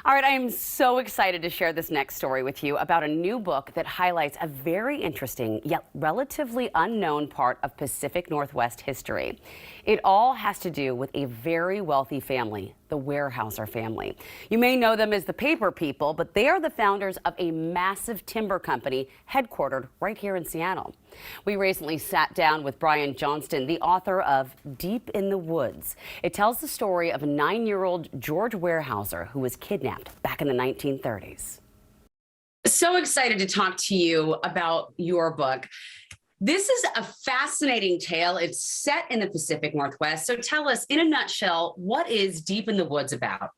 All right, I am so excited to share this next story with you about a new book that highlights a very interesting yet relatively unknown part of Pacific Northwest history. It all has to do with a very wealthy family, the Weyerhaeuser family. You may know them as the paper people, but they are the founders of a massive timber company headquartered right here in Seattle. We recently sat down with Bryan Johnston, the author of Deep in the Woods. It tells the story of a 9-year-old George Weyerhaeuser who was kidnapped back in the 1930s. So excited to talk to you about your book. This is a fascinating tale. It's set in the Pacific Northwest. So tell us, in a nutshell, what is Deep in the Woods about?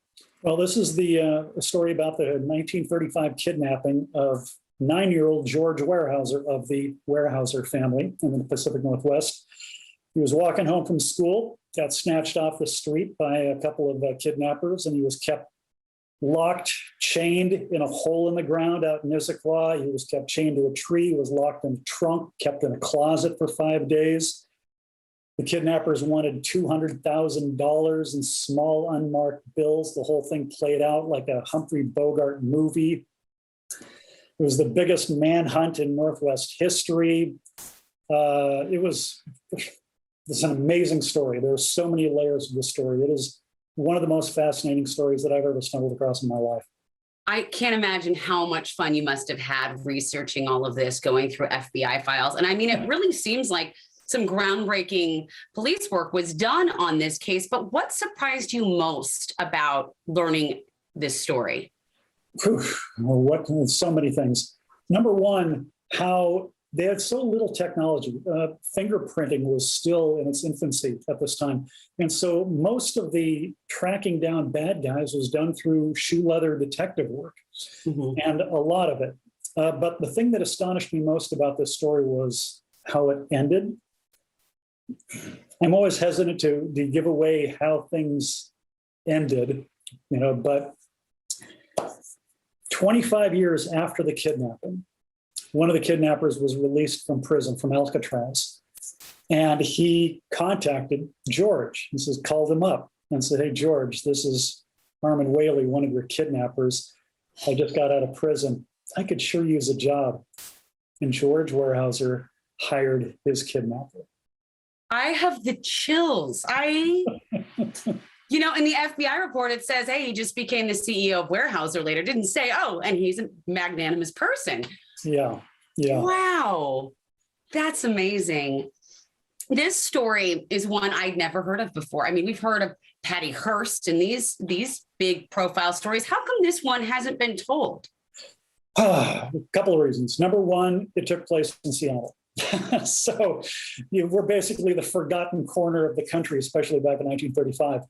Well, this is the story about the 1935 kidnapping of 9-year-old George Weyerhaeuser of the Weyerhaeuser family in the Pacific Northwest. He was walking home from school, got snatched off the street by a couple of kidnappers, and he was kept locked, chained in a hole in the ground out in Issaquah. He was kept chained to a tree, was locked in a trunk, kept in a closet for 5 days. The kidnappers wanted $200,000 in small unmarked bills. The whole thing played out like a Humphrey Bogart movie. It was the biggest manhunt in Northwest history. It's an amazing story. There are so many layers of the story. It is one of the most fascinating stories that I've ever stumbled across in my life. I can't imagine how much fun you must have had researching all of this, going through FBI files. And I mean, it really seems like some groundbreaking police work was done on this case. But what surprised you most about learning this story? So many things. Number one, how they had so little technology. Fingerprinting was still in its infancy at this time. And so most of the tracking down bad guys was done through shoe leather detective work, and a lot of it. But the thing that astonished me most about this story was how it ended. I'm always hesitant to give away how things ended, but 25 years after the kidnapping, one of the kidnappers was released from prison, from Alcatraz, and he contacted George. He says, called him up and said, "Hey, George, this is Harmon Whaley, one of your kidnappers. I just got out of prison. I could sure use a job." And George Weyerhaeuser hired his kidnapper. I have the chills. In the FBI report, it says, hey, he just became the CEO of Weyerhaeuser later. Didn't say, oh, and he's a magnanimous person. Yeah. Wow. That's amazing. This story is one I'd never heard of before. I mean, we've heard of Patty Hearst and these big profile stories. How come this one hasn't been told? A couple of reasons. Number one, it took place in Seattle. So we're basically the forgotten corner of the country, especially back in 1935.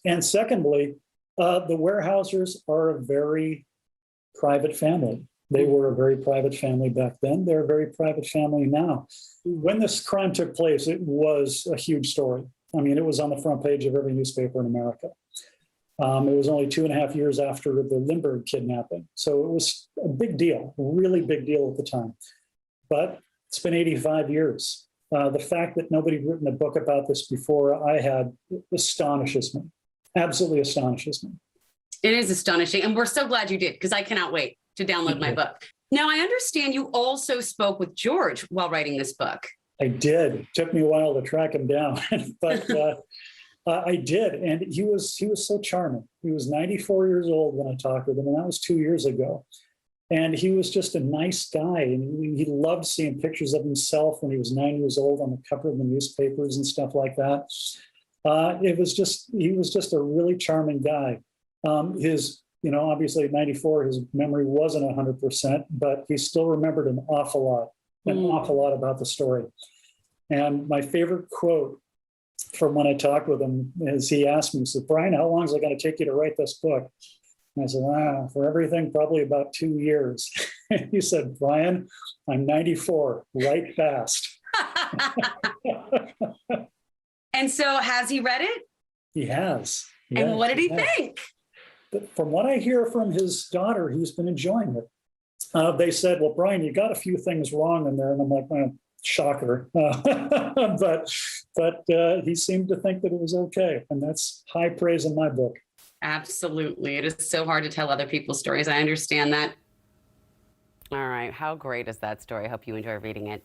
And secondly, the Weyerhaeusers are a very private family. They were a very private family back then. They're a very private family now. When this crime took place, it was a huge story. I mean, it was on the front page of every newspaper in America. It was only 2.5 years after the Lindbergh kidnapping. So it was a big deal, a really big deal at the time. But it's been 85 years. The fact that nobody had written a book about this before I had astonishes me, absolutely astonishes me. It is astonishing. And we're so glad you did, because I cannot wait to download my book. Now, I understand you also spoke with George while writing this book. I did. It took me a while to track him down, but I did. And he was so charming. He was 94 years old when I talked with him, and that was 2 years ago. And he was just a nice guy. And he loved seeing pictures of himself when he was 9 years old on the cover of the newspapers and stuff like that. He was just a really charming guy. Obviously at 94, his memory wasn't 100%, but he still remembered an awful lot about the story. And my favorite quote from when I talked with him is he asked me, he said, "Bryan, how long is it going to take you to write this book?" And I said, for everything, probably about 2 years. He said, "Bryan, I'm 94, write fast." And so has he read it? He has. And what did he think? From what I hear from his daughter, he's been enjoying it. They said, "Well, Bryan, you got a few things wrong in there." And I'm like, well, shocker. But he seemed to think that it was okay. And that's high praise in my book. Absolutely. It is so hard to tell other people's stories. I understand that. All right. How great is that story? I hope you enjoy reading it.